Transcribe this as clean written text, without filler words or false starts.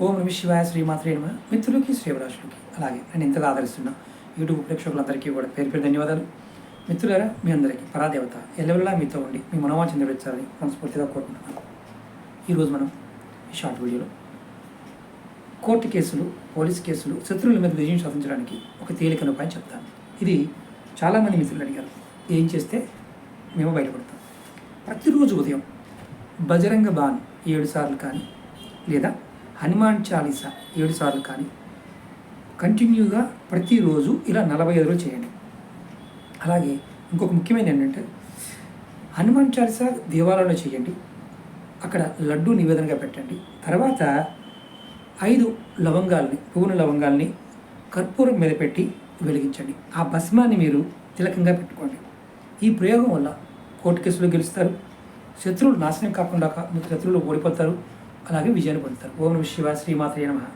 ఓం నమ శివాయ శ్రీమాత్రే నమః. మిత్రులకి శ్రీవరాశులకి అలాగే నేను ఇంతగా ఆదరిస్తున్న యూట్యూబ్ ప్రేక్షకులందరికీ కూడా పేరు పేరు ధన్యవాదాలు. మిత్రులారా, మీ అందరికీ పరాదేవత ఎల్లవెల్లా మీతో ఉండి మీ మనోవాంఛ నెరవేర్చాలని మనస్ఫూర్తిగా కోరుకుంటున్నాను. ఈరోజు మనం ఈ షార్ట్ వీడియోలో కోర్టు కేసులు, పోలీస్ కేసులు, శత్రువుల మీద విజయం సాధించడానికి ఒక తేలికైన ఉపాయం చెప్తాను. ఇది చాలామంది మిత్రులు అడిగారు, ఏం చేస్తే మేము బయటపడతాం. ప్రతిరోజు ఉదయం బజరంగ బాన్ 7 సార్లు కానీ లేదా హనుమాన్ చాలీసా 7 సార్లు కానీ కంటిన్యూగా ప్రతిరోజు ఇలా 45 రోజులు చేయండి. అలాగే ఇంకొక ముఖ్యమైన ఏంటంటే హనుమాన్ చాలీసా దేవాలయంలో చేయండి, అక్కడ లడ్డు నివేదనగా పెట్టండి. తర్వాత 5 లవంగాల్ని, పువ్వుల లవంగాల్ని కర్పూరం మీద పెట్టి వెలిగించండి. ఆ భస్మాన్ని మీరు తిలకంగా పెట్టుకోండి. ఈ ప్రయోగం వల్ల కోర్టు కేసులో గెలుస్తారు, శత్రువులు నాశనం కాకుండా శత్రువులు ఓడిపోతారు, అలాగే విజయాన్ని పొందుతారు. ఓం నమః శివాయ శ్రీమాత్రే నమః.